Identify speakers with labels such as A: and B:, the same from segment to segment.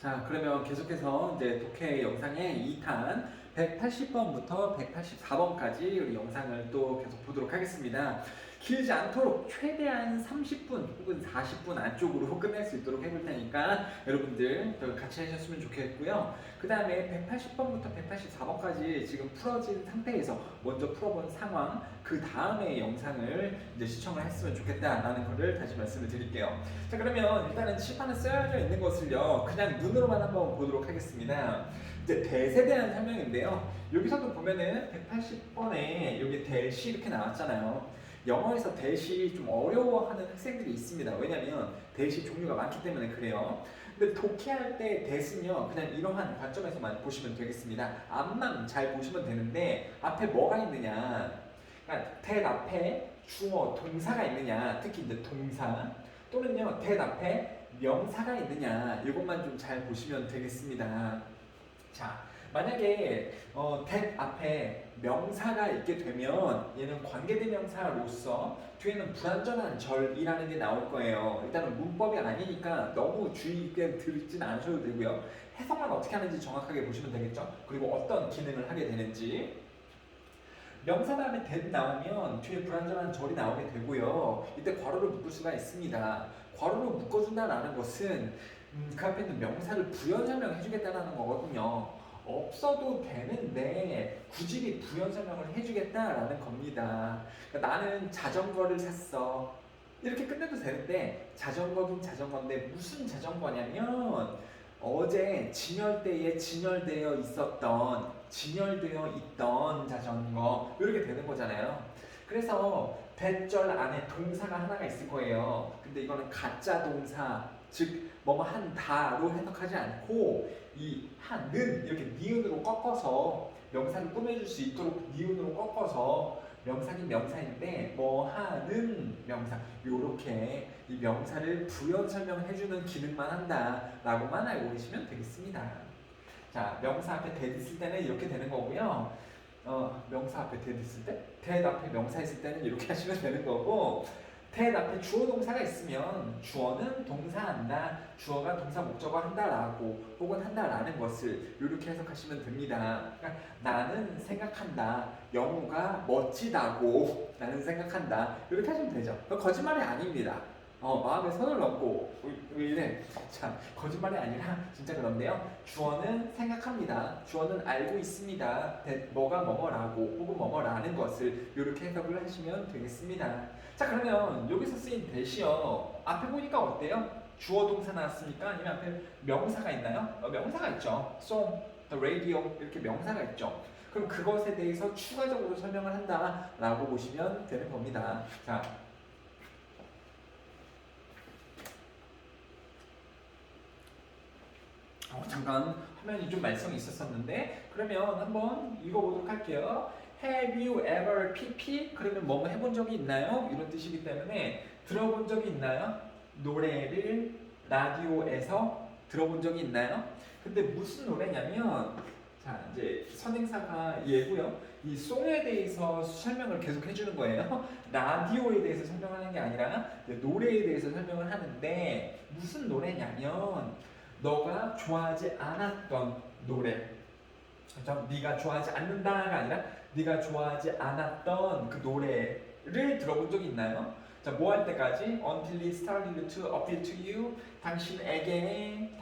A: 자, 그러면 계속해서 이제 독해 영상의 2탄 180번부터 184번까지 우리 영상을 또 계속 보도록 하겠습니다. 길지 않도록 최대한 30분 혹은 40분 안쪽으로 끝낼 수 있도록 해볼 테니까 여러분들 같이 하셨으면 좋겠고요. 그 다음에 180번부터 184번까지 지금 풀어진 상태에서 먼저 풀어본 상황, 그 다음에 영상을 이제 시청을 했으면 좋겠다라는 거를 다시 말씀을 드릴게요. 자, 그러면 일단은 칠판에 쓰여져 있는 것을요 그냥 눈으로만 한번 보도록 하겠습니다. 이제 대세에 대한 설명인데요. 여기서도 보면은 180번에 여기 대시 이렇게 나왔잖아요. 영어에서 대시 좀 어려워하는 학생들이 있습니다. 왜냐면 대시 종류가 많기 때문에 그래요. 근데 독해할 때 대시는요 그냥 이러한 관점에서만 보시면 되겠습니다. 앞만 잘 보시면 되는데 앞에 뭐가 있느냐, 그러니까 대 앞에 주어 동사가 있느냐, 특히 이제 동사 또는요 대 앞에 명사가 있느냐, 이것만 좀 잘 보시면 되겠습니다. 자, 만약에 that 앞에 명사가 있게 되면 얘는 관계대명사로서 뒤에는 불완전한 절이라는 게 나올 거예요. 일단은 문법이 아니니까 너무 주의 깊게 듣진 않으셔도 되고요. 해석만 어떻게 하는지 정확하게 보시면 되겠죠. 그리고 어떤 기능을 하게 되는지. 명사 다음에 that 나오면 뒤에 불완전한 절이 나오게 되고요. 이때 괄호를 묶을 수가 있습니다. 괄호를 묶어준다는 것은 그 앞에 있는 명사를 부연 설명해 주겠다는 거거든요. 없어도 되는데 굳이 부연 설명을 해주겠다라는 겁니다. 그러니까 나는 자전거를 샀어. 이렇게 끝내도 되는데 자전거긴 자전거인데 무슨 자전거냐면 어제 진열대에 진열되어 있던 자전거, 이렇게 되는 거잖아요. 그래서 대절 안에 동사가 하나가 있을 거예요. 근데 이거는 가짜 동사, 즉 뭐뭐 한다로 해석하지 않고 이 하는 이렇게 니은으로 꺾어서 명사를 꾸며줄 수 있도록 니은으로 꺾어서 명사긴 명사인데 뭐 하는 명사, 요렇게 이 명사를 부연 설명해주는 기능만 한다라고만 알고 계시면 되겠습니다. 자, 명사 앞에 that 있을 때는 이렇게 되는 거고요. 명사 앞에 that 있을 때, that 앞에 명사 있을 때는 이렇게 하시면 되는 거고, that 앞에 주어 동사가 있으면 주어는 동사한다, 주어가 동사 목적어 한다라고 혹은 한다라는 것을 이렇게 해석하시면 됩니다. 그러니까 나는 생각한다, 영우가 멋지다고 나는 생각한다, 이렇게 하시면 되죠. 거짓말이 아닙니다. 마음에 선을 넣고 왜 이래? 자, 거짓말이 아니라 진짜 그런데요. 주어는 생각합니다. 주어는 알고 있습니다. 뭐가 뭐뭐라고 혹은 뭐뭐라는 것을 이렇게 해석을 하시면 되겠습니다. 자, 그러면 여기서 쓰인 대시요 앞에 보니까 어때요? 주어 동사 나왔습니까? 아니면 앞에 명사가 있나요? 명사가 있죠. song, the radio 이렇게 명사가 있죠. 그럼 그것에 대해서 추가적으로 설명을 한다라고 보시면 되는 겁니다. 자. 잠깐 화면이 좀 말썽이 있었었는데 그러면 한번 읽어보도록 할게요. Have you ever pp? 그러면 뭐 해본 적이 있나요? 이런 뜻이기 때문에 들어본 적이 있나요? 노래를 라디오에서 들어본 적이 있나요? 근데 무슨 노래냐면 자, 이제 선행사가 얘고요. 이 송에 대해서 설명을 계속 해주는 거예요. 라디오에 대해서 설명하는 게 아니라 노래에 대해서 설명을 하는데 무슨 노래냐면 너가 좋아하지 않았던 노래, 그렇죠? 네가 좋아하지 않는다가 아니라 네가 좋아하지 않았던 그 노래를 들어본 적이 있나요? 자, 뭐 할 때까지? Until it started to appeal to you. 당신에게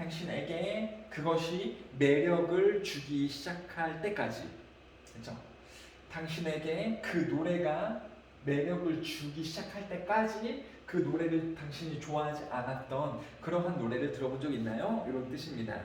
A: 그것이 매력을 주기 시작할 때까지. 그렇죠? 당신에게 그 노래가 매력을 주기 시작할 때까지 그 노래를 당신이 좋아하지 않았던 그러한 노래를 들어본 적 있나요? 이런 뜻입니다.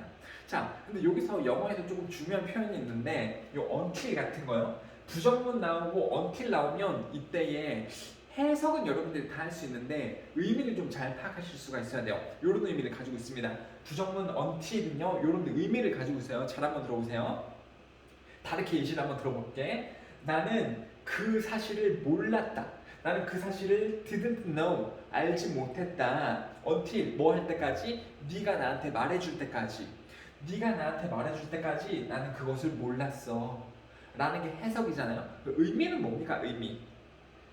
A: 자, 근데 여기서 영어에서 조금 중요한 표현이 있는데 이 until 같은 거요. 부정문 나오고 until 나오면 이때에 해석은 여러분들이 다 할 수 있는데 의미를 좀 잘 파악하실 수가 있어야 돼요. 이런 의미를 가지고 있습니다. 부정문 until은요 이런 의미를 가지고 있어요. 잘 한번 들어보세요. 다르게 예시를 한번 들어볼게. 나는 그 사실을 몰랐다. 나는 그 사실을 didn't know, 알지 못했다. until 뭐 할 때까지? 네가 나한테 말해줄 때까지. 네가 나한테 말해줄 때까지 나는 그것을 몰랐어. 라는 게 해석이잖아요. 그 의미는 뭡니까? 의미.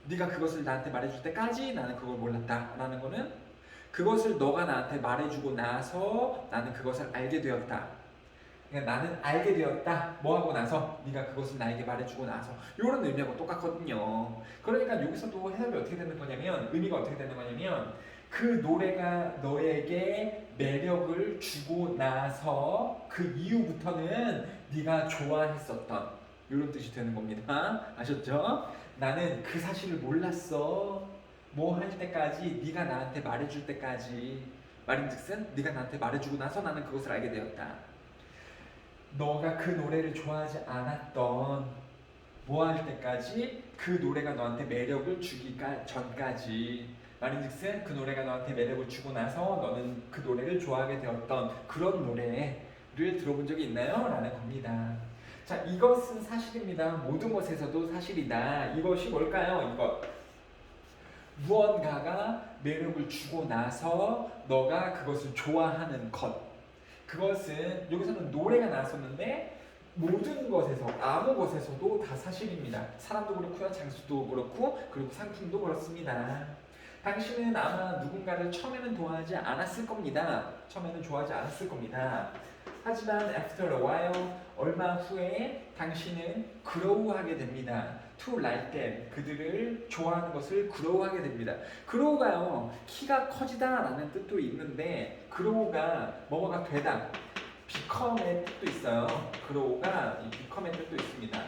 A: 네가 그것을 나한테 말해줄 때까지 나는 그걸 몰랐다. 라는 거는 그것을 너가 나한테 말해주고 나서 나는 그것을 알게 되었다. 그러니까 나는 알게 되었다. 뭐 하고 나서? 네가 그것을 나에게 말해주고 나서. 이런 의미하고 똑같거든요. 그러니까 여기서도 해석이 어떻게 되는 거냐면, 의미가 어떻게 되는 거냐면, 그 노래가 너에게 매력을 주고 나서 그 이후부터는 네가 좋아했었던 이런 뜻이 되는 겁니다. 아셨죠? 나는 그 사실을 몰랐어. 뭐 할 때까지, 네가 나한테 말해줄 때까지. 말인즉슨 네가 나한테 말해주고 나서 나는 그것을 알게 되었다. 너가 그 노래를 좋아하지 않았던 뭐 할 때까지, 그 노래가 너한테 매력을 주기가 전까지. 말인즉슨 그 노래가 너한테 매력을 주고 나서 너는 그 노래를 좋아하게 되었던 그런 노래를 들어본 적이 있나요? 라는 겁니다. 자, 이것은 사실입니다. 모든 것에서도 사실이다. 이것이 뭘까요? 이것. 무언가가 매력을 주고 나서 너가 그것을 좋아하는 것. 그것은 여기서는 노래가 나왔었는데 모든 것에서, 아무 것에서도 다 사실입니다. 사람도 그렇고요, 장소도 그렇고, 그리고 상품도 그렇습니다. 당신은 아마 누군가를 처음에는 좋아하지 않았을 겁니다. 처음에는 좋아하지 않았을 겁니다. 하지만 after a while, 얼마 후에 당신은 grow하게 됩니다. to like them, 그들을 좋아하는 것을 grow하게 됩니다. grow가요, 키가 커지다라는 뜻도 있는데 grow가 뭐뭐가 되다, become의 뜻도 있어요. grow가 이 become의 뜻도 있습니다.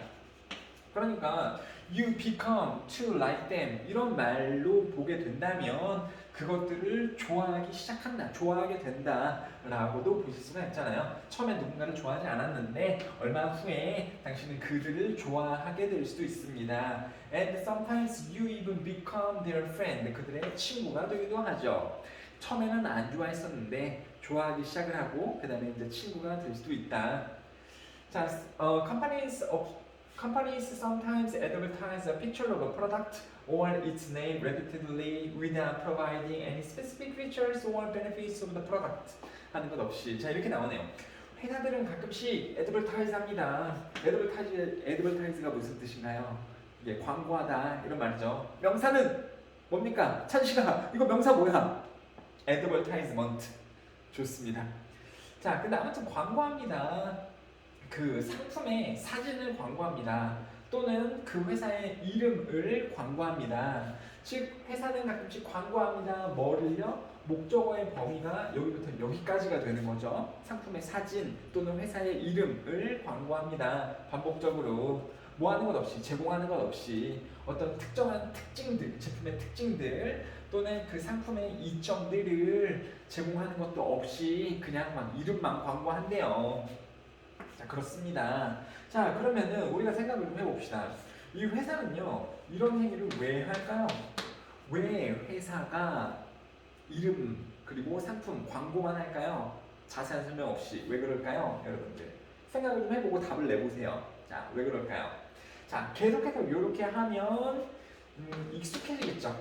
A: 그러니까 you become to like them 이런 말로 보게 된다면 그것들을 좋아하기 시작한다, 좋아하게 된다 라고도 보실 수가 있잖아요. 처음에 누군가를 좋아하지 않았는데 얼마 후에 당신은 그들을 좋아하게 될 수도 있습니다. And sometimes you even become their friend, 그들의 친구가 되기도 하죠. 처음에는 안 좋아했었는데 좋아하기 시작을 하고 그 다음에 이제 친구가 될 수도 있다. 자, companies sometimes advertise a picture of a product or its name repeatedly without providing any specific features or benefits of the product 하는 것 없이. 자, 이렇게 나오네요. 회사들은 가끔씩 advertise 합니다. advertise가 무슨 뜻인가요? 이게 광고하다 이런 말이죠. 명사는 뭡니까? 찬식아, 이거 명사 뭐야? advertisement. 좋습니다. 자, 근데 아무튼 광고합니다. 그 상품의 사진을 광고합니다. 또는 그 회사의 이름을 광고합니다. 즉 회사는 가끔씩 광고합니다. 뭐를요? 목적어의 범위가 여기부터 여기까지가 되는 거죠. 상품의 사진 또는 회사의 이름을 광고합니다. 반복적으로 뭐 하는 것 없이, 제공하는 것 없이 어떤 특정한 특징들, 제품의 특징들 또는 그 상품의 이점들을 제공하는 것도 없이 그냥 막 이름만 광고한대요. 자, 그렇습니다. 자, 그러면은 우리가 생각을 좀 해봅시다. 이 회사는요, 이런 행위를 왜 할까요? 왜 회사가 이름 그리고 상품 광고만 할까요? 자세한 설명 없이. 왜 그럴까요? 여러분들 생각을 좀 해보고 답을 내보세요. 자, 왜 그럴까요? 자, 계속해서 이렇게 하면 익숙해지겠죠.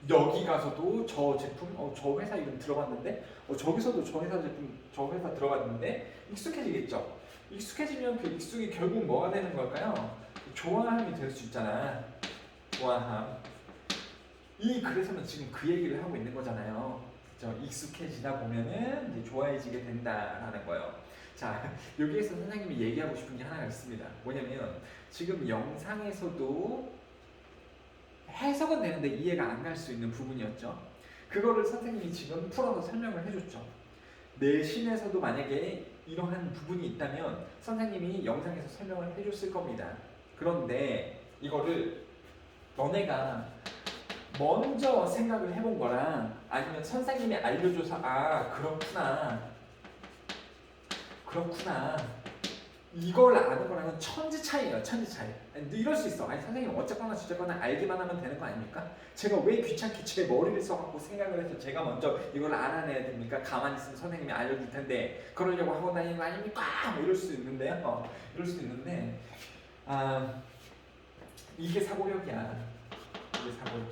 A: 여기 가서도 저 제품, 저 회사 이름 들어봤는데, 저기서도 저 회사 제품, 저 회사 들어봤는데 익숙해지겠죠. 익숙해지면 그 익숙이 결국 뭐가 되는 걸까요? 좋아함이 될 수 있잖아. 좋아함. 이 글에서는 지금 그 얘기를 하고 있는 거잖아요. 그렇죠? 익숙해지다 보면은 이제 좋아해지게 된다라는 거예요. 자, 여기에서 선생님이 얘기하고 싶은 게 하나가 있습니다. 뭐냐면 지금 영상에서도 해석은 되는데 이해가 안 갈 수 있는 부분이었죠. 그거를 선생님이 지금 풀어서 설명을 해줬죠. 내신에서도 만약에 이러한 부분이 있다면 선생님이 영상에서 설명을 해줬을 겁니다. 그런데 이거를 너네가 먼저 생각을 해본 거랑 아니면 선생님이 알려줘서 그렇구나 이걸 아는 거랑은 천지 차이예요. 천지 차이. 근데 이럴 수 있어. 아니 선생님 어쨌거나 저쨌거나 알기만 하면 되는 거 아닙니까? 제가 왜 귀찮게 제 머리를 써갖고 생각을 해서 제가 먼저 이걸 알아내야 됩니까? 가만히 있으면 선생님이 알려줄 텐데 그러려고 하고 다니는 거 아닙니까? 뭐 이럴 수 있는데요. 이럴 수도 있는데 이게 사고력이야. 이게 사고력.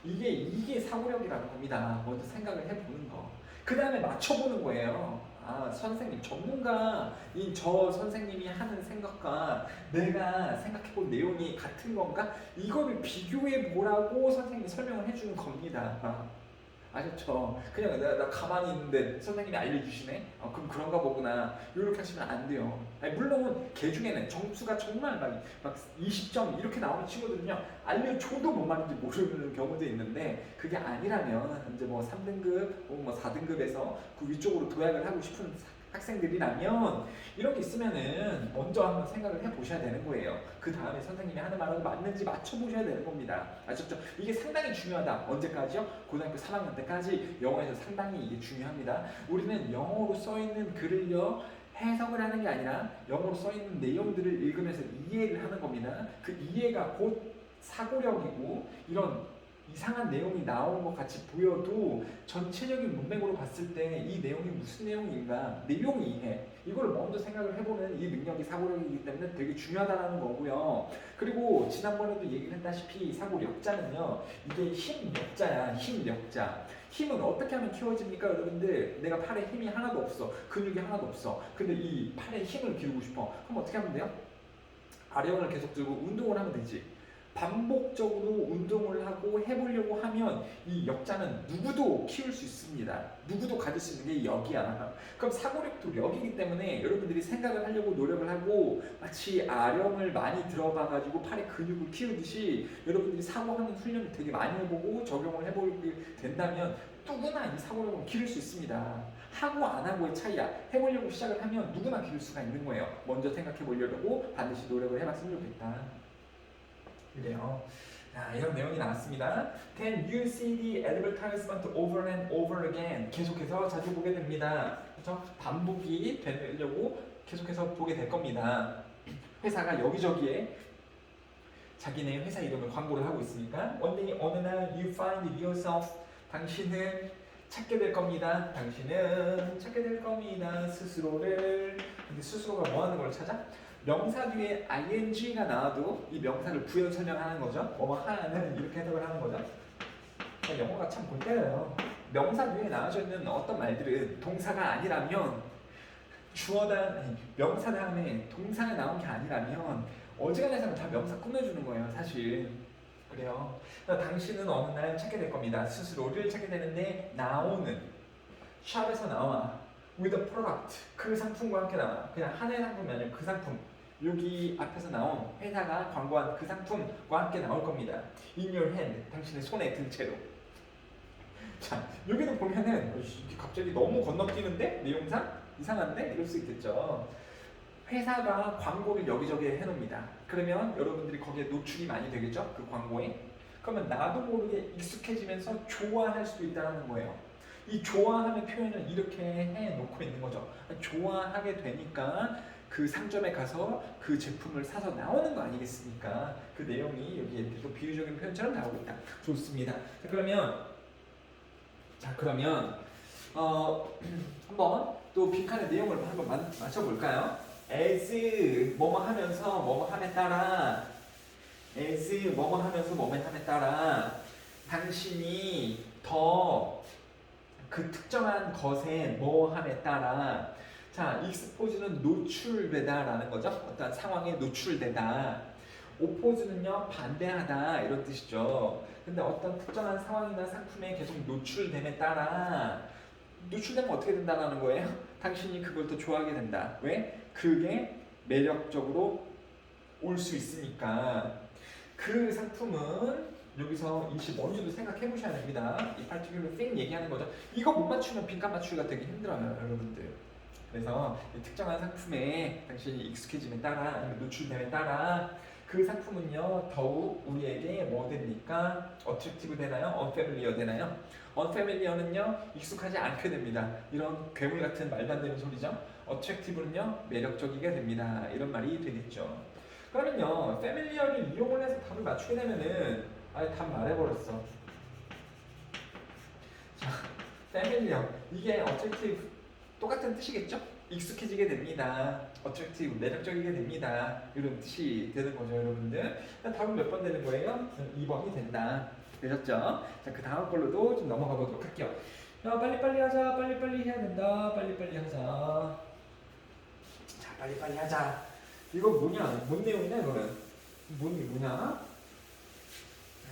A: 이게 사고력이라는 겁니다. 먼저 생각을 해보는 거. 그 다음에 맞춰보는 거예요. 아, 선생님, 전문가인 저 선생님이 하는 생각과 내가 생각해본 내용이 같은 건가? 이거를 비교해 보라고 선생님이 설명을 해주는 겁니다. 아셨죠? 그냥 나 가만히 있는데 선생님이 알려주시네? 그럼 그런가 보구나. 이렇게 하시면 안 돼요. 아니, 물론 개 중에는 점수가 정말 막 20점 이렇게 나오는 친구들은요, 알려줘도 뭔 말인지 모르는 경우도 있는데, 그게 아니라면 이제 뭐 3등급 혹은 뭐 4등급에서 그 위쪽으로 도약을 하고 싶은 학생들이라면 이런 게 있으면은 먼저 한번 생각을 해보셔야 되는 거예요. 그 다음에 선생님이 하는 말하고 맞는지 맞춰보셔야 되는 겁니다. 아셨죠? 이게 상당히 중요하다. 언제까지요? 고등학교 3학년 때까지 영어에서 상당히 이게 중요합니다. 우리는 영어로 써있는 글을요, 해석을 하는 게 아니라 영어로 써있는 내용들을 읽으면서 이해를 하는 겁니다. 그 이해가 곧 사고력이고, 이런 이상한 내용이 나오는 것 같이 보여도 전체적인 문맥으로 봤을 때 이 내용이 무슨 내용인가, 내용 이해, 이걸 먼저 생각을 해보는 이 능력이 사고력이기 때문에 되게 중요하다는 거고요. 그리고 지난번에도 얘기를 했다시피 사고력자는요, 이게 힘력자야. 힘력자. 힘은 어떻게 하면 키워집니까? 여러분들, 내가 팔에 힘이 하나도 없어, 근육이 하나도 없어. 근데 이 팔에 힘을 기르고 싶어. 그럼 어떻게 하면 돼요? 아령을 계속 들고 운동을 하면 되지. 반복적으로 운동을 하고 해보려고 하면 이 역자는 누구도 키울 수 있습니다. 누구도 가질 수 있는 게 역이야. 그럼 사고력도 역이기 때문에 여러분들이 생각을 하려고 노력을 하고 마치 아령을 많이 들어봐가지고 팔에 근육을 키우듯이 여러분들이 사고하는 훈련을 되게 많이 해보고 적용을 해보게 된다면 누구나 이 사고력을 기를 수 있습니다. 하고 안 하고의 차이야. 해보려고 시작을 하면 누구나 기를 수가 있는 거예요. 먼저 생각해 보려고 반드시 노력을 해봤으면 좋겠다. 그래요. 자, 이런 내용이 나왔습니다. Then you see the advertisement over and over again. 계속해서 자주 보게 됩니다. 그렇죠? 반복이 되려고 계속해서 보게 될 겁니다. 회사가 여기저기에 자기네 회사 이름을 광고를 하고 있으니까 one day 어느 날 you find yourself. 당신은 찾게 될 겁니다. 당신은 찾게 될 겁니다. 스스로를. 근데 스스로가 뭐 하는 걸 찾아? 명사 뒤에 ing가 나와도 이 명사를 부연 설명하는 거죠. 뭐 하는, 이렇게 해석을 하는 거죠. 영어가 참 볼 때예요. 명사 뒤에 나와져 있는 어떤 말들은 동사가 아니라면 명사 다음에 동사가 나온 게 아니라면 어지간해서는 다 명사 꾸며주는 거예요, 사실. 그래요. 당신은 어느 날 찾게 될 겁니다. 스스로를 찾게 되는데 나오는, 샵에서 나와. with a product, 그 상품과 함께 나와. 그냥 하나의 상품이 아니라 그 상품. 여기 앞에서 나온 회사가 광고한 그 상품과 함께 나올 겁니다. in your hand, 당신의 손에 든 채로. 자, 여기도 보면은 갑자기 너무 건너뛰는데? 내용상? 이상한데? 이럴 수 있겠죠. 회사가 광고를 여기저기에 해놓습니다. 그러면 여러분들이 거기에 노출이 많이 되겠죠? 그 광고에. 그러면 나도 모르게 익숙해지면서 좋아할 수도 있다는 거예요. 이 좋아하는 표현을 이렇게 해놓고 있는 거죠. 좋아하게 되니까 그 상점에 가서 그 제품을 사서 나오는 거 아니겠습니까? 그 내용이 여기에 또 비유적인 표현처럼 나오고 있다. 좋습니다. 자 그러면 한번 또 빈칸의 내용을 한번 맞춰볼까요? as 뭐뭐 하면서 뭐뭐 함에 따라, as 뭐뭐 하면서 뭐뭐 함에 따라 당신이 더 그 특정한 것에 뭐 함에 따라, 자, expose는 노출되다 라는 거죠. 어떤 상황에 노출되다. oppose는요, 반대하다 이런 뜻이죠. 근데 어떤 특정한 상황이나 상품에 계속 노출됨에 따라, 노출되면 어떻게 된다는 거예요? 당신이 그걸 더 좋아하게 된다. 왜? 그게 매력적으로 올 수 있으니까. 그 상품은 여기서 일시 뭔지도 생각해 보셔야 됩니다. 이 particular thing 얘기하는 거죠. 이거 못 맞추면 빈칸 맞추기가 되게 힘들어요, 여러분들. 그래서 특정한 상품에 당신이 익숙해짐에 따라, 아니면 노출됨에 따라 그 상품은요 더욱 우리에게 뭐 됩니까? attractive 되나요? unfamiliar 되나요? unfamiliar는요 익숙하지 않게 됩니다. 이런 괴물 같은 말도 안 되는 소리죠. attractive는요 매력적이게 됩니다. 이런 말이 되겠죠. 그러면요 familiar를 이용을 해서 답을 맞추게 되면은 아예 답 말해버렸어. 자, familiar 이게 attractive 똑같은 뜻이겠죠? 익숙해지게 됩니다. attractive, 매력적이게 됩니다. 이런 뜻이 되는 거죠, 여러분들. 답은 몇 번 되는 거예요? 2번이 된다. 되셨죠? 자, 그 다음 걸로도 좀 넘어가 보도록 할게요. 자, 빨리빨리 하자. 빨리빨리 해야 된다. 빨리빨리 하자. 자, 빨리빨리 하자. 이거 뭐냐? 뭔 내용이냐, 이거는? 뭐냐?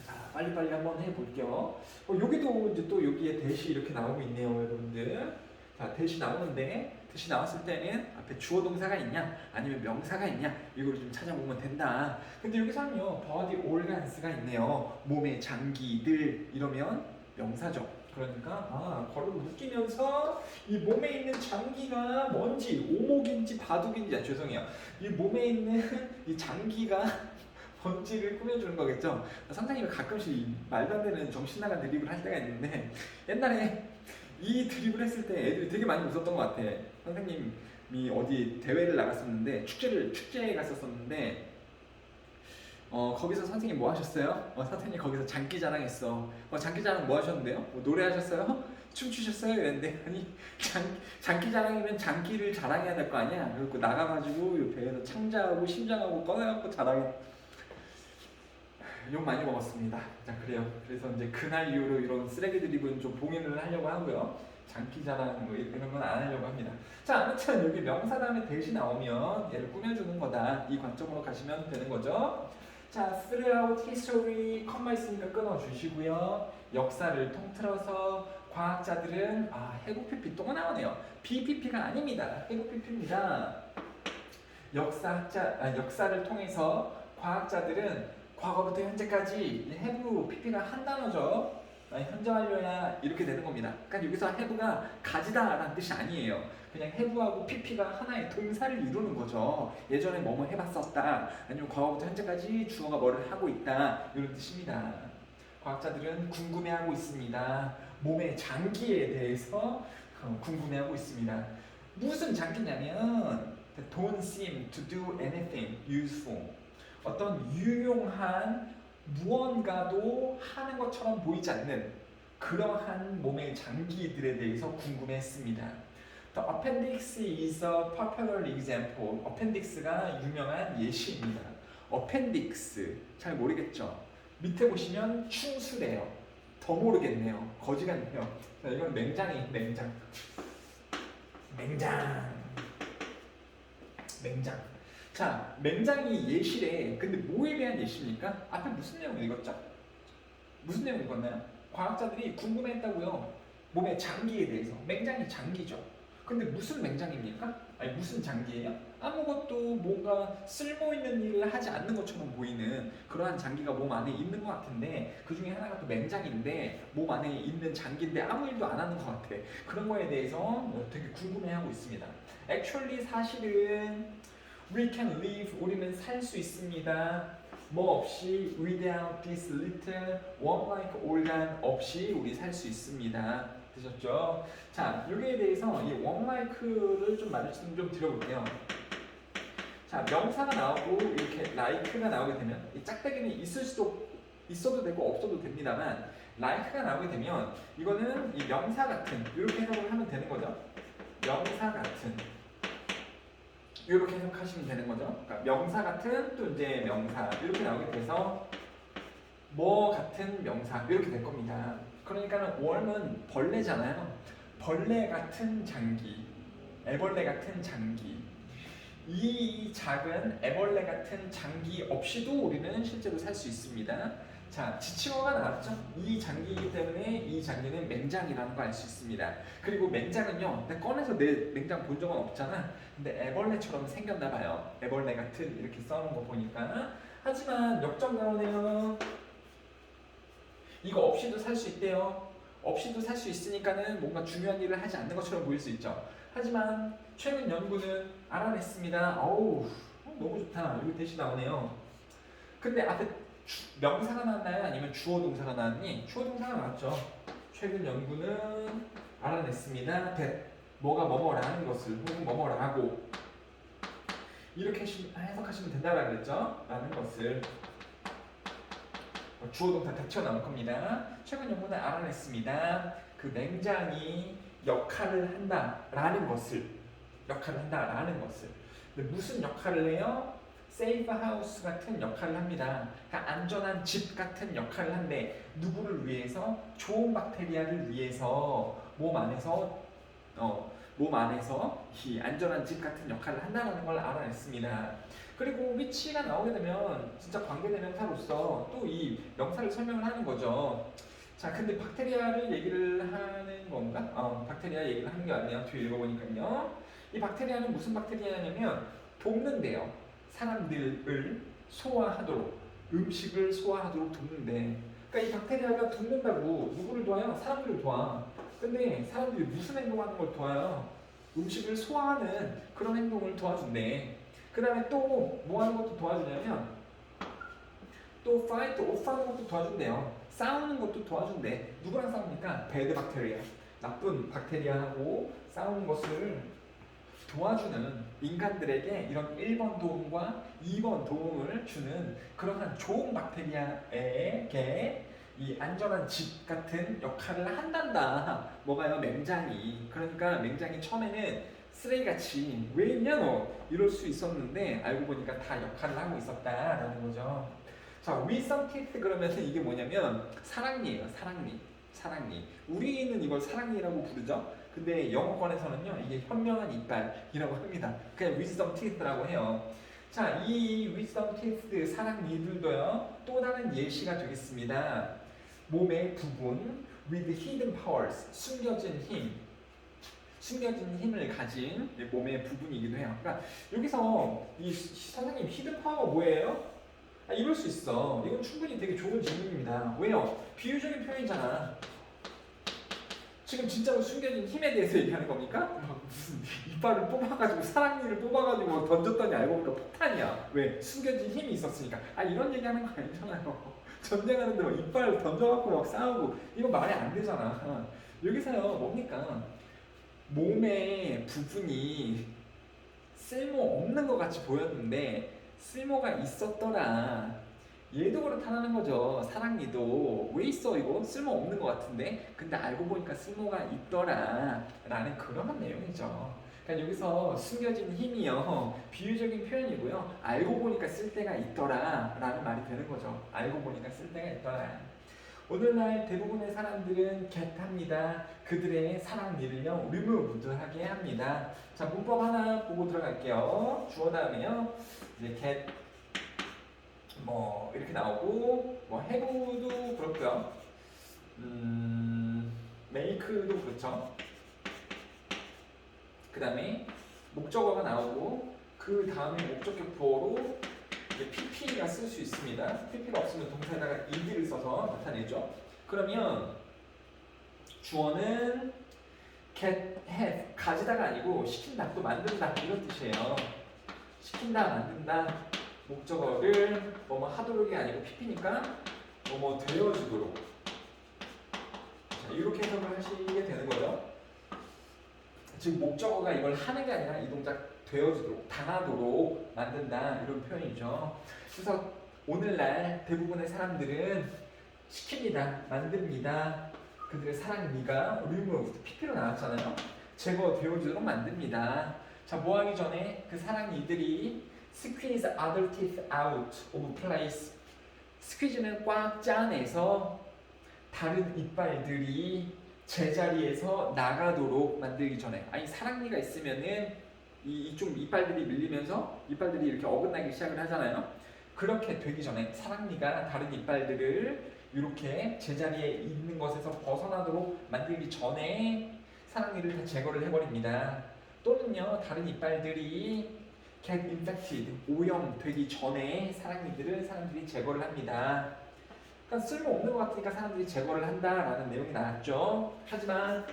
A: 자, 빨리빨리 한번 해볼게요. 여기도 이제 또 여기에 대시 이렇게 나오고 있네요, 여러분들. 자, 대시 나오는데, 대시 나왔을 때는 앞에 주어 동사가 있냐, 아니면 명사가 있냐, 이걸 좀 찾아보면 된다. 근데 여기서는요, body organs가 있네요. 몸의 장기들, 이러면 명사죠. 그러니까 걸을 묶이면서 이 몸에 있는 장기가 뭔지, 오목인지 바둑인지, 죄송해요. 이 몸에 있는 이 장기가 뭔지를 꾸며주는 거겠죠. 선생님이 가끔씩 말도 안 되는 정신 나간 드립을 할 때가 있는데, 옛날에 이 드립을 했을 때 애들이 되게 많이 웃었던 것 같아. 선생님이 어디 대회를 나갔었는데, 축제에 갔었었는데, 거기서 선생님 뭐 하셨어요? 선생님 거기서 장기 자랑했어. 장기 자랑 뭐 하셨는데요? 노래 하셨어요? 춤추셨어요? 이랬는데, 아니, 장기 자랑이면 장기를 자랑해야 될 거 아니야? 그리고 나가가지고 배에서 창자하고 심장하고 꺼내갖고 자랑해. 욕 많이 먹었습니다. 자, 그래요. 그래서 이제 그날 이후로 이런 쓰레기 드립은 좀 봉인을 하려고 하고요. 장기 자랑 뭐 이런 건 안 하려고 합니다. 자, 아무튼 여기 명사 다음에 대시 나오면 얘를 꾸며주는 거다. 이 관점으로 가시면 되는 거죠. 자, throughout history, 컴마 있으니까 끊어주시고요. 역사를 통틀어서 과학자들은 해부 PP 또 나오네요. BPP가 아닙니다. 해부 PP입니다. 역사를 통해서 과학자들은 과거부터 현재까지 해부 PP가 한 단어죠. 현재 완료야 이렇게 되는 겁니다. 그러니까 여기서 해부가 가지다라는 뜻이 아니에요. 그냥 해부하고 PP가 하나의 동사를 이루는 거죠. 예전에 뭐뭐 해봤었다, 아니면 과거부터 현재까지 주어가 뭐를 하고 있다, 이런 뜻입니다. 과학자들은 궁금해하고 있습니다. 몸의 장기에 대해서 궁금해하고 있습니다. 무슨 장기냐면 don't seem to do anything useful. 어떤 유용한 무언가도 하는 것처럼 보이지 않는 그러한 몸의 장기들에 대해서 궁금했습니다. The appendix is a popular example. appendix가 유명한 예시입니다. appendix 잘 모르겠죠? 밑에 보시면 충수래요. 더 모르겠네요. 거지 같네요. 자, 이건 맹장이에요. 맹장. 자, 맹장이 예시래. 근데 뭐에 대한 예시입니까? 앞에 무슨 내용 읽었죠? 무슨 내용 읽었나요? 과학자들이 궁금해했다고요. 몸의 장기에 대해서. 맹장이 장기죠. 근데 무슨 맹장입니까? 아니, 무슨 장기예요? 아무것도 뭔가 쓸모있는 일을 하지 않는 것처럼 보이는 그러한 장기가 몸 안에 있는 것 같은데, 그 중에 하나가 또 맹장인데, 몸 안에 있는 장기인데 아무 일도 안 하는 것 같아. 그런 거에 대해서 되게 궁금해하고 있습니다. Actually 사실은 we can live, 우리는 살 수 있습니다. 뭐 없이 without this little worm-like organ 없이 우리 살 수 있습니다. 되셨죠? 자, 여기에 대해서 이 worm-like를 좀 말씀 좀 드려볼게요. 자, 명사가 나오고 이렇게 like가 나오게 되면 이 짝대기는 있어도 되고 없어도 됩니다만, like가 나오게 되면 이거는 이 명사 같은 이렇게 해석을 하면 되는 거죠. 명사 같은 이렇게 해석하시면 되는 거죠. 그러니까 명사 같은 또 이제 명사 이렇게 나오게 돼서 뭐 같은 명사 이렇게 될 겁니다. 그러니까는 worm은 벌레잖아요. 벌레 같은 장기, 애벌레 같은 장기. 이 작은 애벌레 같은 장기 없이도 우리는 실제로 살 수 있습니다. 자, 지칭어가 나왔죠? 이 장기이기 때문에 이 장기는 맹장이라는 거 알 수 있습니다. 그리고 맹장은요, 내가 꺼내서 내 맹장 본 적은 없잖아. 근데 애벌레처럼 생겼나 봐요. 애벌레 같은 이렇게 써놓은 거 보니까. 하지만 역점 나오네요. 이거 없이도 살 수 있대요. 없이도 살 수 있으니까는 뭔가 중요한 일을 하지 않는 것처럼 보일 수 있죠. 하지만 최근 연구는 알아냈습니다. 어우, 너무 좋다. 여기 대신 나오네요. 근데 앞에 명사가 나왔나요? 아니면 주어 동사가 나왔니? 주어 동사가 나왔죠. 최근 연구는 알아냈습니다. 뭐가 뭐뭐라는 것을, 혹은 뭐뭐라고 이렇게 해석하시면 된다고 그랬죠. 라는 것을. 주어 동사 다 튀어나올 겁니다. 최근 연구는 알아냈습니다. 그 맹장이 역할을 한다라는 것을. 근데 무슨 역할을 해요? 세이프 하우스 같은 역할을 합니다. 그러니까 안전한 집 같은 역할을 한데, 누구를 위해서? 좋은 박테리아를 위해서. 몸 안에서 이 안전한 집 같은 역할을 한다는 걸 알아냈습니다. 그리고 위치가 나오게 되면 진짜 관계대명사로서 또 이 명사를 설명을 하는 거죠. 자, 근데 박테리아를 얘기를 하는 건가? 박테리아 얘기를 하는 게 아니에요. 뒤에 읽어보니까요. 이 박테리아는 무슨 박테리아냐면 돕는데요. 사람들을 소화하도록, 음식을 소화하도록 돕는데, 그러니까 이 박테리아가 돕는다고 누구를 도와요? 사람들을 도와. 근데 사람들이 무슨 행동하는 걸 도와요? 음식을 소화하는 그런 행동을 도와준대. 그 다음에 또 뭐 하는 것도 도와주냐면 또 fight off 하는 것도 도와준대요. 싸우는 것도 도와준대. 누구랑 싸웁니까? 배드 박테리아. 나쁜 박테리아하고 싸우는 것을 도와주는 인간들에게 이런 1번 도움과 2번 도움을 주는 그러한 좋은 박테리아에게 이 안전한 집 같은 역할을 한단다. 뭐가요? 맹장이. 그러니까 맹장이 처음에는 쓰레기같이 왜 있냐 너 이럴 수 있었는데 알고 보니까 다 역할을 하고 있었다라는 거죠. 자, wisdom teeth 그러면 이게 뭐냐면 사랑니예요. 사랑니. 우리는 이걸 사랑니라고 부르죠. 근데 영어권에서는요 이게 현명한 이빨이라고 합니다. 그냥 wisdom teeth라고 해요. 자, 이 wisdom teeth 사랑니들도요 또 다른 예시가 되겠습니다. 몸의 부분 with hidden powers 숨겨진 힘을 가진 몸의 부분이기도 해요. 그러니까 여기서 이 선생님 히든 파워가 뭐예요? 이럴 수 있어. 이건 충분히 되게 좋은 질문입니다. 왜요? 비유적인 표현이잖아. 지금 진짜로 숨겨진 힘에 대해서 얘기하는 겁니까? 무슨 이빨을 뽑아가지고 사랑니를 뽑아가지고 던졌더니 알고 보니까 폭탄이야. 왜? 숨겨진 힘이 있었으니까. 이런 얘기하는 거 아니잖아요. 전쟁하는데 막 이빨 던져갖고 막 싸우고 이거 말이 안 되잖아. 여기서요 뭡니까? 몸의 부분이 쓸모없는 것 같이 보였는데 쓸모가 있었더라. 얘도 그렇다는 거죠. 사랑니도 왜 있어 이거? 쓸모없는 것 같은데 근데 알고 보니까 쓸모가 있더라 라는 그런 내용이죠. 그러니까 여기서 숨겨진 힘이요 비유적인 표현이고요. 알고 보니까 쓸 데가 있더라 라는 말이 되는 거죠. 알고 보니까 쓸 데가 있더라. 오늘날 대부분의 사람들은 get합니다. 그들의 사랑니를요 removed하게 합니다. 자, 문법 하나 보고 들어갈게요. 주어 다음에요 이제 get 뭐 이렇게 나오고 뭐 have도 그렇고요. make도 그렇죠. 그 다음에 목적어가 나오고 그 다음에 목적격보로 pp가 쓸 수 있습니다. pp가 없으면 동사에다가 ed를 써서 나타내죠. 그러면 주어는 get, have, 가지다가 아니고 시킨다, 또 만든다 이런 뜻이에요. 시킨다, 만든다. 목적어를 뭐뭐 하도록이 아니고 pp니까 뭐뭐 되어주도록. 자, 이렇게 해석을 하시게 되는 거죠. 즉 목적어가 이걸 하는 게 아니라 이 동작 되어주도록, 당하도록 만든다 이런 표현이죠. 그래서 오늘날 대부분의 사람들은 시킵니다, 만듭니다. 그들의 사랑니가 removed, pp로 나왔잖아요. 제거되어주도록 만듭니다. 자, 뭐 하기 전에 그 사랑니들이 squeeze other teeth out of place. 스퀴즈는 꽉 짜내서 다른 이빨들이 제자리에서 나가도록 만들기 전에, 사랑니가 있으면은 이쪽 이빨들이 밀리면서 이빨들이 이렇게 어긋나기 시작을 하잖아요. 그렇게 되기 전에 사랑니가 다른 이빨들을 이렇게 제자리에 있는 것에서 벗어나도록 만들기 전에 사랑니를 다 제거를 해버립니다. 또는요 다른 이빨들이 get infected, 오염되기 전에 사랑니들을 제거를 합니다. 그러니까 쓸모없는 것 같으니까 사람들이 제거를 한다라는 내용이 나왔죠. 하지만이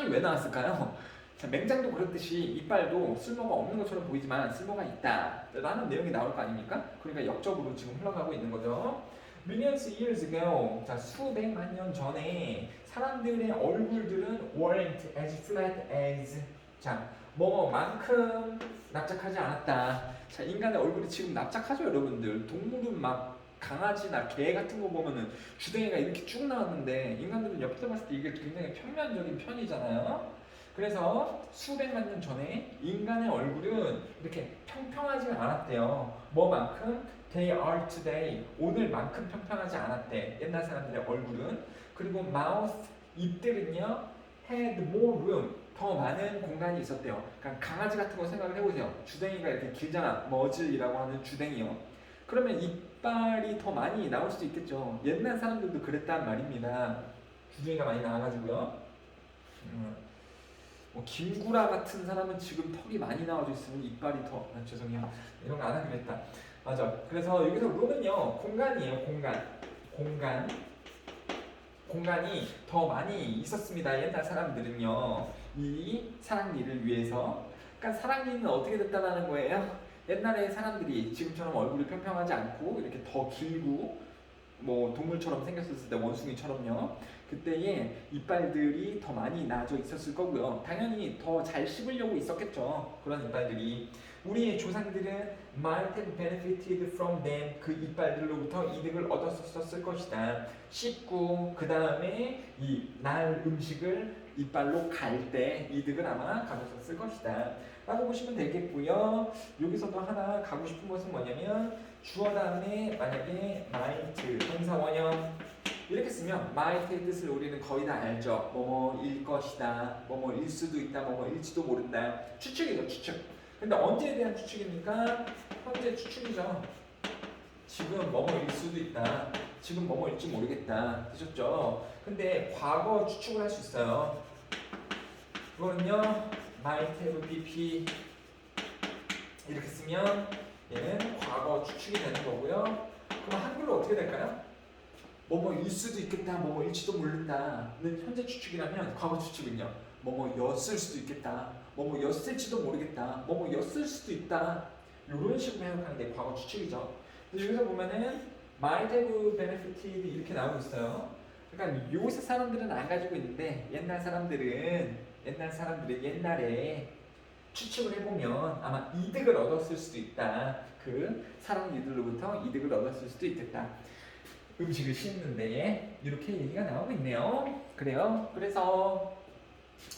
A: 왜 나왔을까요? 자, 맹장도 그렇듯이 이빨도 쓸모가 없는 것처럼 보이지만 쓸모가 있다 라는 내용이 나올 거 아닙니까? 그러니까 역적으로 지금 흘러가고 있는 거죠. Millions years ago, 자, 수백만 년 전에 사람들의 얼굴들은 weren't as flat as, 자, 뭐만큼 납작하지 않았다. 자, 인간의 얼굴이 지금 납작하죠, 여러분들. 동물은 막 강아지나 개 같은 거 보면은 주댕이가 이렇게 쭉 나왔는데 인간들은 옆에서 봤을 때 이게 굉장히 평면적인 편이잖아요. 그래서 수백만 년 전에 인간의 얼굴은 이렇게 평평하지 않았대요. 뭐만큼? They are today. 오늘만큼 평평하지 않았대. 옛날 사람들의 얼굴은. 그리고 mouth 잎들은요 had more room, 더 많은 공간이 있었대요. 그러니까 강아지 같은 거 생각을 해보세요. 주댕이가 이렇게 길잖아. 머즐이라고 하는 주댕이요. 그러면 이빨이 더 많이 나올 수도 있겠죠. 옛날 사람들도 그랬단 말입니다. 주둥이가 많이 나와가지고요. 뭐 김구라 같은 사람은 지금 턱이 많이 나와져 있으면 이빨이 더 죄송해요. 이런 거 안 하기로 했다. 맞아. 그래서 여기서 룸은요 공간이에요. 공간이 더 많이 있었습니다. 옛날 사람들은요 이 사랑니를 위해서. 그러니까 사랑니는 어떻게 됐다는 거예요? 옛날에 사람들이 지금처럼 얼굴이 평평하지 않고 이렇게 더 길고 뭐 동물처럼 생겼을 때 원숭이처럼요. 그때에 이빨들이 더 많이 나져 있었을 거고요. 당연히 더 잘 씹으려고 있었겠죠. 그런 이빨들이. 우리의 조상들은 might have benefited from them, 그 이빨들로부터 이득을 얻었었을 것이다. 씹고 그 다음에 이 날 음식을 이빨로 갈 때 이득을 아마 가졌었을 것이다 라고 보시면 되겠고요. 여기서도 하나 가고 싶은 것은 뭐냐면 주어 다음에 만약에 might 동사 원형 이렇게 쓰면 might의 뜻을 우리는 거의 다 알죠. 뭐뭐일 것이다, 뭐뭐일 수도 있다, 뭐뭐일지도 모른다. 추측이죠, 추측. 근데 언제에 대한 추측입니까? 현재 추측이죠. 지금 뭐뭐일 수도 있다, 지금 뭐뭐일지 모르겠다 되셨죠? 근데 과거 추측을 할 수 있어요. 이거는요 might have bp 이렇게 쓰면 얘는 과거 추측이 되는 거고요. 그럼 한글로 어떻게 될까요? 뭐뭐일 수도 있겠다, 뭐뭐일지도 모른다는 현재 추측이라면 과거 추측은요 뭐뭐였을 수도 있겠다, 뭐뭐였을지도 모르겠다, 뭐뭐였을 수도 있다 이런 식으로 해석하는 게 과거 추측이죠. 여기서 보면은 might have benefited 이렇게 나오고 있어요. 그러니까 요새 사람들은 안 가지고 있는데 옛날 사람들은 옛날에 추측을 해보면 아마 이득을 얻었을 수도 있다. 그 사람들로부터 이득을 얻었을 수도 있겠다. 음식을 씹는데 이렇게 얘기가 나오고 있네요. 그래요. 그래서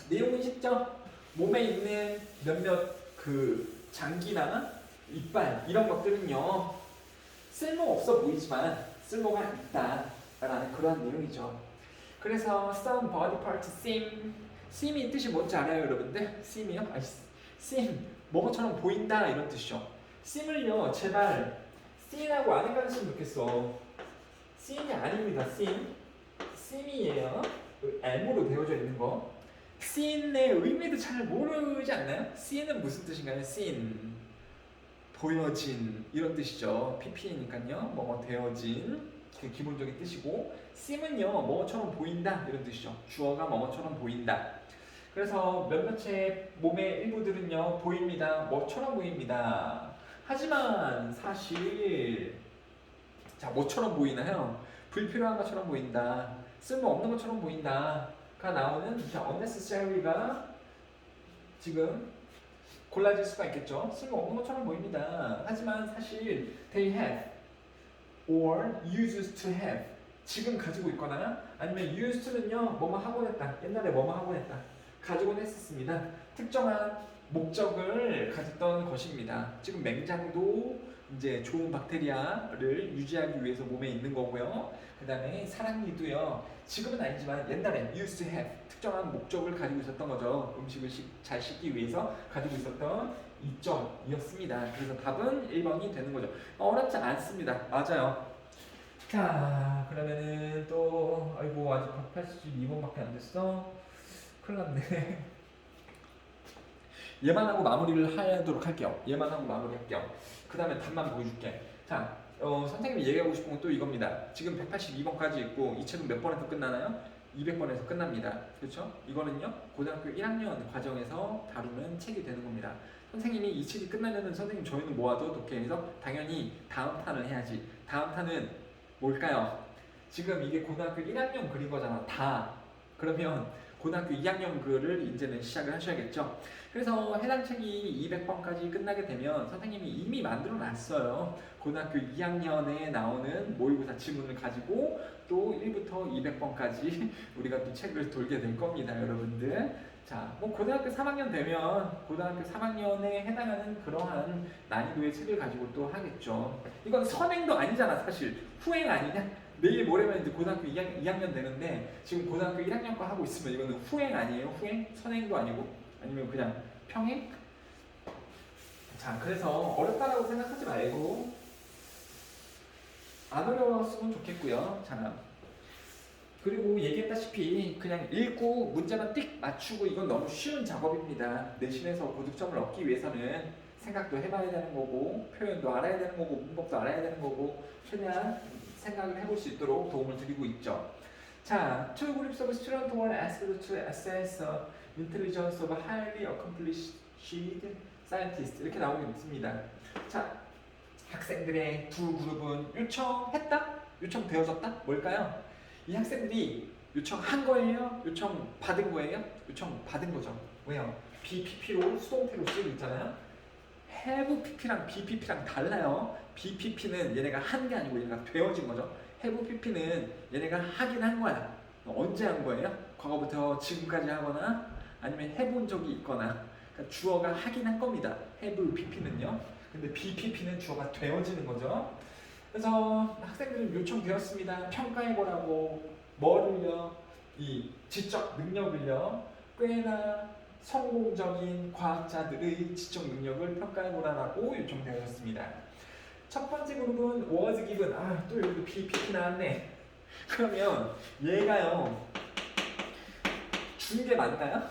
A: 내용은 쉽죠. 몸에 있는 몇몇 그 장기나 이빨 이런 것들은요 쓸모 없어 보이지만 쓸모가 있다라는 그런 내용이죠. 그래서 some body part seem이 뜻이 뭔지 알아요, 여러분들? seem이요? seem 뭐처럼 보인다 이런 뜻이죠. seem을요 제발 see하고 안 헷갈렸으면 좋겠어. seem이 아닙니다. seem이에요. M으로 되어져 있는 거. see의 의미도 잘 모르지 않나요? see는 무슨 뜻인가요? seen 보여진 이런 뜻이죠. pp니까요. 뭐뭐 되어진 그 기본적인 뜻이고 seem은요 뭐처럼 보인다 이런 뜻이죠. 주어가 뭐뭐처럼 보인다. 그래서 몇몇의 몸의 일부들은요 보입니다. 뭐처럼 보입니다. 하지만 사실 자, 뭐처럼 보이나요? 불필요한 것처럼 보인다, 쓸모없는 것처럼 보인다가 나오는 unnecessary가 지금 골라질 수가 있겠죠. 쓸모없는 것처럼 보입니다. 하지만 사실 they have or used to have 지금 가지고 있거나 아니면 used to는요 뭐뭐 하곤 했다, 옛날에 뭐뭐 하곤 했다 가지곤 했었습니다. 특정한 목적을 가졌던 것입니다. 지금 맹장도 이제 좋은 박테리아를 유지하기 위해서 몸에 있는 거고요. 그 다음에 사랑니도요. 지금은 아니지만 옛날에 used to have 특정한 목적을 가지고 있었던 거죠. 음식을 잘 씻기 위해서 가지고 있었던 이점이었습니다. 그래서 답은 1번이 되는 거죠. 어렵지 않습니다. 맞아요. 자, 그러면은 또 아이고 아직 182번밖에 안 됐어. 큰일 났네. 얘만 하고 마무리를 하도록 할게요. 얘만 하고 마무리할게요. 그 다음에 답만 보여줄게. 자, 선생님이 얘기하고 싶은 건 또 이겁니다. 지금 182번까지 있고 이 책은 몇 번에서 끝나나요? 200번에서 끝납니다. 그렇죠? 이거는요 고등학교 1학년 과정에서 다루는 책이 되는 겁니다. 선생님이 이 책이 끝나면은 선생님 저희는 모아도 독해에서 당연히 다음 탄을 해야지. 다음 탄은 뭘까요? 지금 이게 고등학교 1학년 그린 거잖아. 다. 그러면 고등학교 2학년 글을 이제는 시작을 하셔야겠죠. 그래서 해당 책이 200번까지 끝나게 되면 선생님이 이미 만들어 놨어요. 고등학교 2학년에 나오는 모의고사 지문을 가지고 또 1부터 200번까지 우리가 또 책을 돌게 될 겁니다, 여러분들. 자, 뭐 고등학교 3학년 되면 고등학교 3학년에 해당하는 그러한 난이도의 책을 가지고 또 하겠죠. 이건 선행도 아니잖아, 사실. 후행 아니냐? 내일 모레면 이제 고등학교 2학년 되는데 지금 고등학교 1학년 거 하고 있으면 이거는 후행 아니에요? 후행? 선행도 아니고 아니면 그냥 평행? 자, 그래서 어렵다라고 생각하지 말고 안 어려웠으면 좋겠고요. 자, 그리고 얘기했다시피 그냥 읽고 문제만 띡 맞추고 이건 너무 쉬운 작업입니다. 내신에서 고득점을 얻기 위해서는 생각도 해봐야 되는 거고 표현도 알아야 되는 거고 문법도 알아야 되는 거고 최대한 생각을 해볼 수 있도록 도움을 드리고 있죠. 자, two groups of students were asked to assess the intelligence of highly accomplished scientists 이렇게 나오게 있습니다. 자, 학생들의 두 그룹은 요청했다? 요청되어졌다? 뭘까요? 이 학생들이 요청한 거예요? 요청받은 거예요? 요청받은 거죠. 왜요? BPP로 수동태로 쓰고 있잖아요. have pp랑 bpp랑 달라요. bpp는 얘네가 한 게 아니고 얘네가 되어진 거죠. have pp는 얘네가 하긴 한 거야. 언제 한 거예요? 과거부터 지금까지 하거나 아니면 해본 적이 있거나 그러니까 주어가 하긴 한 겁니다. have pp는요. 근데 bpp는 주어가 되어지는 거죠. 그래서 학생들은 요청되었습니다. 평가해보라고 뭐를요? 이 지적 능력을요. 꽤나 성공적인 과학자들의 지적 능력을 평가해보라고 요청되었습니다. 첫 번째 그룹은 was given. 아, 또 여기도 BPP 나왔네. 그러면 얘가요. 준 게 맞나요?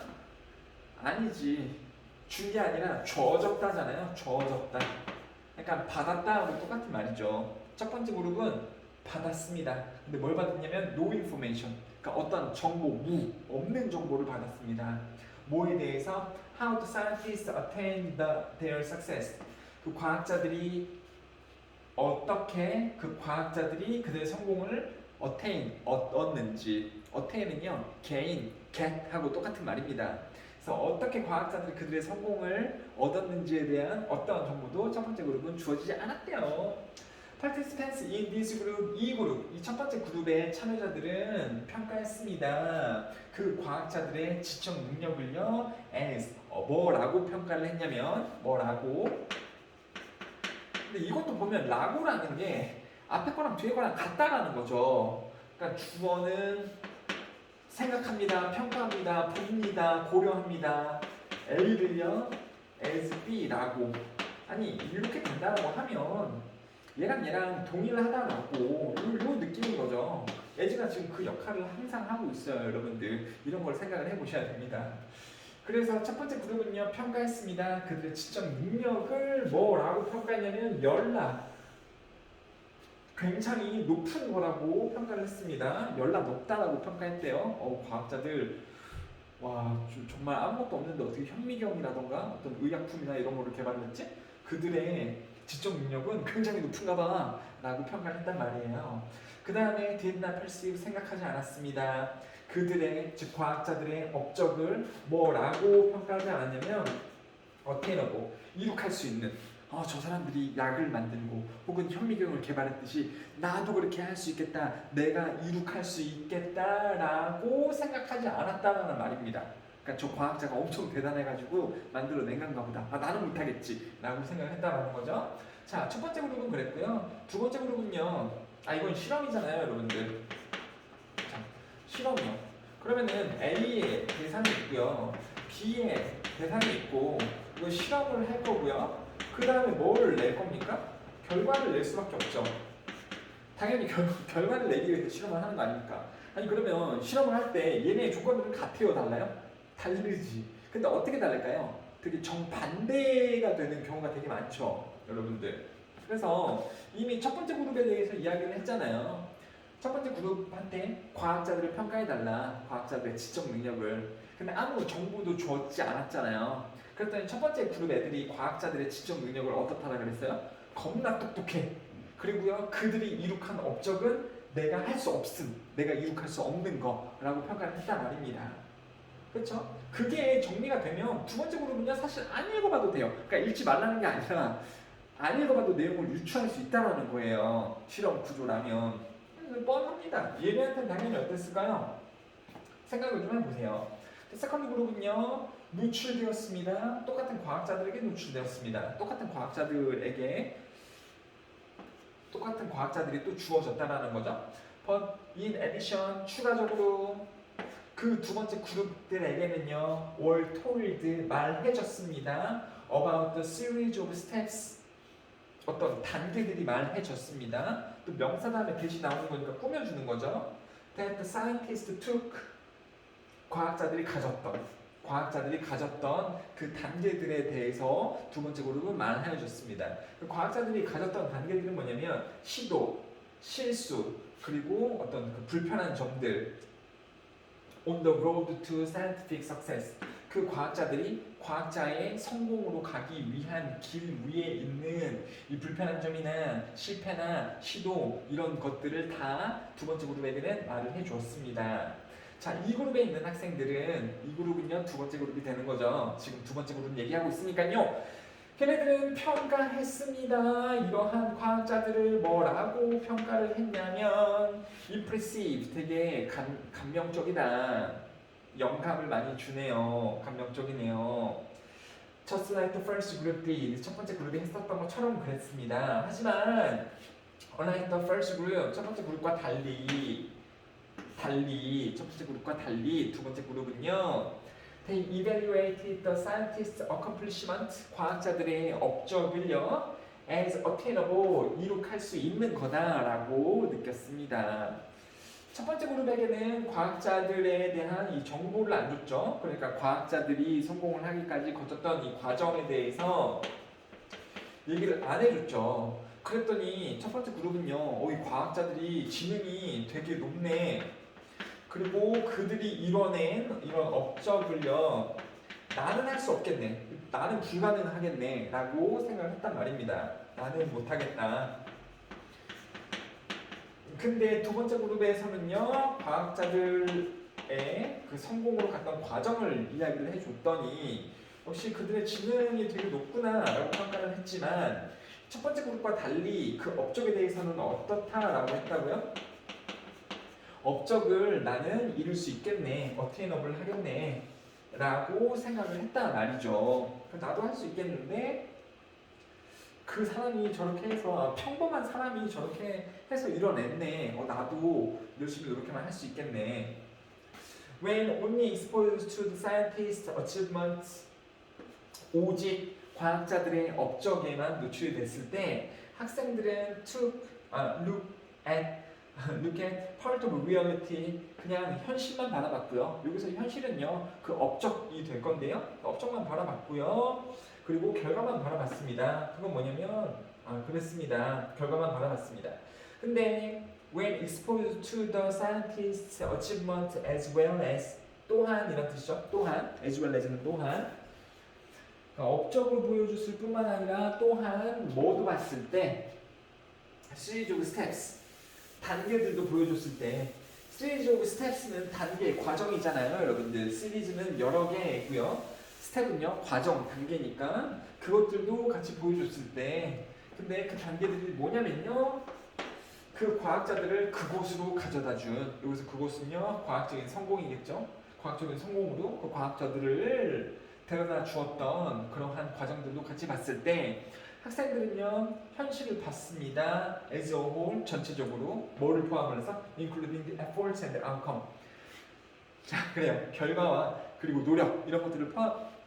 A: 아니지. 준 게 아니라 줘졌다잖아요. 줘졌다. 그러니까 받았다하고 똑같은 말이죠. 첫 번째 그룹은 받았습니다. 근데 뭘 받았냐면 no information. 그러니까 어떤 정보, 없는 정보를 받았습니다. 뭐에 대해서? How the scientists attained their success. 그 과학자들이 어떻게 그 과학자들이 그들의 성공을 얻었는지. attain은요, gain, get 하고 똑같은 말입니다. 그래서 어떻게 과학자들이 그들의 성공을 얻었는지에 대한 어떠한 정보도 첫 번째 그룹은 주어지지 않았대요. Participants in this group, 이 그룹, 이 첫 번째 그룹의 참여자들은 평가했습니다. 그 과학자들의 지적 능력을요, as 뭐라고 평가를 했냐면 뭐라고? 근데 이것도 보면 라고라는 게 앞에 거랑 뒤에 거랑 같다라는 거죠. 그러니까 주어는 생각합니다, 평가합니다, 봅니다, 고려합니다. A를요, as B라고. 아니 이렇게 된다고 하면 얘랑 동일하다라고 요 느낌인 거죠. as가 지금 그 역할을 항상 하고 있어요, 여러분들. 이런 걸 생각을 해보셔야 됩니다. 그래서 첫 번째 그룹은요, 평가했습니다. 그들의 지적 능력을 뭐라고 평가했냐면 연락. 굉장히 높은 거라고 평가를 했습니다. 연락 높다라고 평가했대요. 과학자들 와 정말 아무것도 없는데 어떻게 현미경이라던가 어떤 의약품이나 이런 거를 개발했지? 그들의 지적 능력은 굉장히 높은가 봐 라고 평가를 했단 말이에요. 그 다음에 did not perceive 생각하지 않았습니다. 그들의 즉 과학자들의 업적을 뭐라고 평가하지 않았냐면 attainable 이룩할 수 있는 저 사람들이 약을 만들고 혹은 현미경을 개발했듯이 나도 그렇게 할 수 있겠다, 내가 이룩할 수 있겠다라고 생각하지 않았다는 말입니다. 그러니까 저 과학자가 엄청 대단해가지고 만들어낸 건가 보다. 나는 못하겠지 라고 생각을 했다는 거죠. 자, 첫 번째 그룹은 그랬고요. 두 번째 그룹은요. 이건 실험이잖아요, 여러분들. 자, 실험이요. 그러면은 A의 대상이 있고요. B의 대상이 있고 이거 실험을 할 거고요. 그 다음에 뭐를 낼 겁니까? 결과를 낼 수밖에 없죠. 당연히 결과를 내기 위해서 실험을 하는 거 아닙니까? 아니 그러면 실험을 할 때 얘네의 조건들은 같아요, 달라요? 다르지. 근데 어떻게 다를까요? 되게 정반대가 되는 경우가 되게 많죠, 여러분들. 그래서 이미 첫 번째 그룹에 대해서 이야기를 했잖아요. 첫 번째 그룹한테 과학자들을 평가해달라, 과학자들의 지적 능력을. 근데 아무 정보도 주었지 않았잖아요. 그랬더니 첫 번째 그룹 애들이 과학자들의 지적 능력을 어떻다라 그랬어요? 겁나 똑똑해. 그리고요, 그들이 이룩한 업적은 내가 할 수 없음, 내가 이룩할 수 없는 거라고 평가를 했단 말입니다. 그렇죠? 그게 정리가 되면 두 번째 그룹은요, 사실 안 읽어봐도 돼요. 그러니까 읽지 말라는 게 아니라 안 읽어봐도 내용을 유추할 수 있다는 거예요. 실험 구조라면. 뻔합니다. 얘네한테는 당연히 어땠을까요? 생각을 좀 해보세요. 세컨드 그룹은요, 노출되었습니다. 똑같은 과학자들에게 노출되었습니다. 똑같은 과학자들이 또 주어졌다라는 거죠. But in addition, 추가적으로 그 두 번째 그룹들에게는요, were told 말해줬습니다. About the series of steps. 어떤 단계들이 말해줬습니다. 또 명사 다음에 대신 나오는 거니까 꾸며주는 거죠. That the scientists took. 과학자들이 가졌던 그 단계들에 대해서 두 번째 그룹은 말해 줬습니다. 그 과학자들이 가졌던 단계들은 뭐냐면 시도, 실수, 그리고 어떤 그 불편한 점들. On the road to scientific success. 그 과학자들이 과학자의 성공으로 가기 위한 길 위에 있는 이 불편한 점이나 실패나 시도 이런 것들을 다 두 번째 그룹에게는 말을 해주었습니다. 자, 이 그룹에 있는 학생들은 이 그룹은요 두 번째 그룹이 되는 거죠. 지금 두 번째 그룹 얘기하고 있으니까요. 걔네들은 평가했습니다. 이러한 과학자들을 뭐라고 평가를 했냐면 impressive, 되게 감명적이다. 영감을 많이 주네요. 감명적이네요. Just like the first group did. 첫 번째 그룹이 했었던 것처럼 그랬습니다. 하지만 unlike the first group, 첫 번째 그룹과 달리 첫 번째 그룹과 달리 두 번째 그룹은요, they evaluated the scientists' accomplishment, 과학자들의 업적을요, as attainable, 이룩할 수 있는 거다라고 느꼈습니다. 첫 번째 그룹에게는 과학자들에 대한 이 정보를 안 줬죠. 그러니까 과학자들이 성공을 하기까지 거쳤던 이 과정에 대해서 얘기를 안 해줬죠. 그랬더니 첫 번째 그룹은요, 이 과학자들이 지능이 되게 높네. 그리고 그들이 이뤄낸 이런 업적을요, 나는 할 수 없겠네, 나는 불가능하겠네 라고 생각을 했단 말입니다. 나는 못하겠다. 근데 두 번째 그룹에서는요, 과학자들의 그 성공으로 갔던 과정을 이야기를 해줬더니 역시 그들의 지능이 되게 높구나 라고 평가를 했지만 첫 번째 그룹과 달리 그 업적에 대해서는 어떻다라고 했다고요? 업적을 나는 이룰 수 있겠네, 어테이너블 하겠네 라고 생각을 했단 말이죠. 나도 할 수 있겠는데 그 사람이 저렇게 해서, 평범한 사람이 저렇게 해서 이뤄냈네, 나도 열심히 노력하면 할 수 있겠네. When only exposed to the scientist's achievements, 오직 과학자들의 업적에만 노출이 됐을 때 학생들은 look at part of reality, 그냥 현실만 바라봤고요. 여기서 현실은요, 그 업적이 될 건데요. 업적만 바라봤고요. 그리고 결과만 바라봤습니다. 그건 뭐냐면 그랬습니다. 결과만 바라봤습니다. 근데 when exposed to the scientist's achievement as well as, 또한 이런 뜻이죠. 또한, as well as는 또한, 업적을 보여줬을 뿐만 아니라 또한 뭐도 봤을 때 series of steps, 단계들도 보여줬을 때, series of steps는 단계, 과정이잖아요. 여러분들, 시리즈는 여러 개고요. 스텝은요, 과정, 단계니까 그것들도 같이 보여줬을 때, 근데 그 단계들이 뭐냐면요, 그 과학자들을 그곳으로 가져다 준, 여기서 그곳은요, 과학적인 성공이겠죠. 과학적인 성공으로 그 과학자들을 데려다 주었던 그러한 과정들도 같이 봤을 때 학생들은요, 현실을 봤습니다. as a whole, 전체적으로. 뭐를 포함해서? including the efforts and the outcome. 자, 그래요. 결과와 그리고 노력, 이런 것들을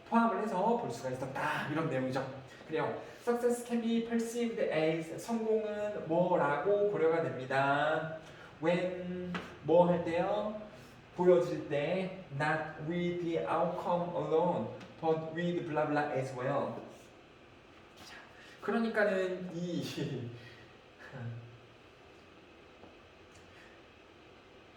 A: 포함을 해서 볼 수가 있었다, 이런 내용이죠. 그래요. Success can be perceived as, 성공은 뭐라고 고려가 됩니다. When, 뭐 할 때요? 보여질 때, not with the outcome alone, but with blah blah as well. 자, 그러니까는 이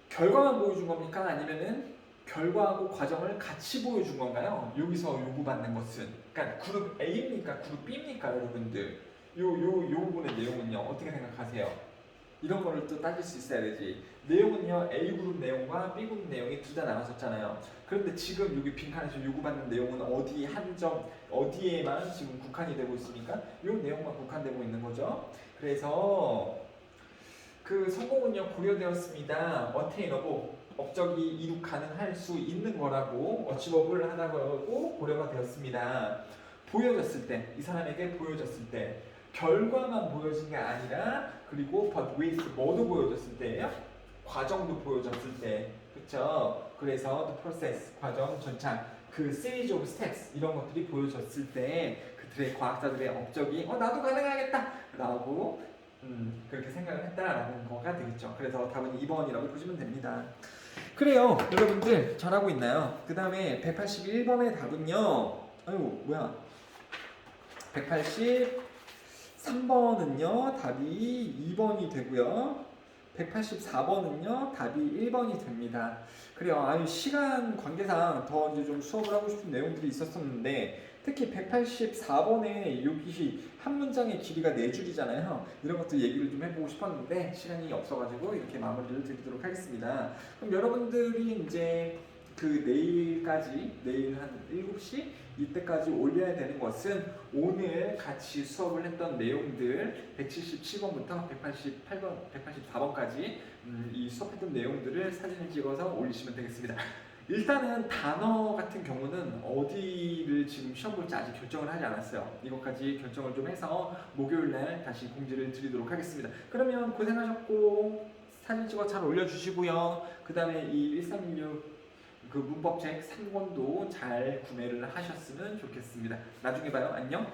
A: 결과만 보여준 겁니까? 아니면은 결과하고 과정을 같이 보여준 건가요? 여기서 요구받는 것은, 그러니까 그룹 A입니까? 그룹 B입니까? 여러분들, 요 부분의 내용은요, 어떻게 생각하세요? 이런 거를 또 따질 수 있어야 되지. 내용은요, A그룹 내용과 B그룹 내용이 둘 다 나왔었잖아요. 그런데 지금 여기 빈칸에서 요구받는 내용은 어디 한정, 어디에만 지금 국한이 되고 있습니까? 요 내용만 국한되고 있는 거죠. 그래서 그 성공은요, 고려되었습니다. attainable, 업적이 이룩 가능할 수 있는 거라고, achievable 하다고 고려가 되었습니다. 보여졌을 때, 이 사람에게 보여졌을 때, 결과만 보여진 게 아니라, 그리고 but with, 뭐도 보여졌을 때예요? 과정도 보여줬을 때, 그쵸? 그래서 the process, 과정, 절차, 그 series of steps 이런 것들이 보여줬을 때 그들의 과학자들의 업적이 나도 가능하겠다 라고 그렇게 생각을 했다라는 거가 되겠죠. 그래서 답은 2번이라고 보시면 됩니다. 그래요, 여러분들 잘하고 있나요? 그 다음에 181번의 답은요. 아유 뭐야? 183번은요 답이 2번이 되고요. 184번은요 답이 1번이 됩니다. 그래요. 아니 시간 관계상 더 이제 좀 수업을 하고 싶은 내용들이 있었었는데 특히 184번에 여기 한 문장의 길이가 4줄이잖아요. 이런 것도 얘기를 좀 해보고 싶었는데 시간이 없어가지고 이렇게 마무리를 드리도록 하겠습니다. 그럼 여러분들이 이제 그 내일까지 내일 한 7시 이때까지 올려야 되는 것은 오늘 같이 수업을 했던 내용들 177번부터 188번, 184번까지 이 수업했던 내용들을 사진을 찍어서 올리시면 되겠습니다. 일단은 단어 같은 경우는 어디를 지금 시험 볼지 아직 결정을 하지 않았어요. 이것까지 결정을 좀 해서 목요일날 다시 공지를 드리도록 하겠습니다. 그러면 고생하셨고 사진 찍어 잘 올려주시고요. 그 다음에 이 1316 그 문법책 3권도 잘 구매를 하셨으면 좋겠습니다. 나중에 봐요. 안녕.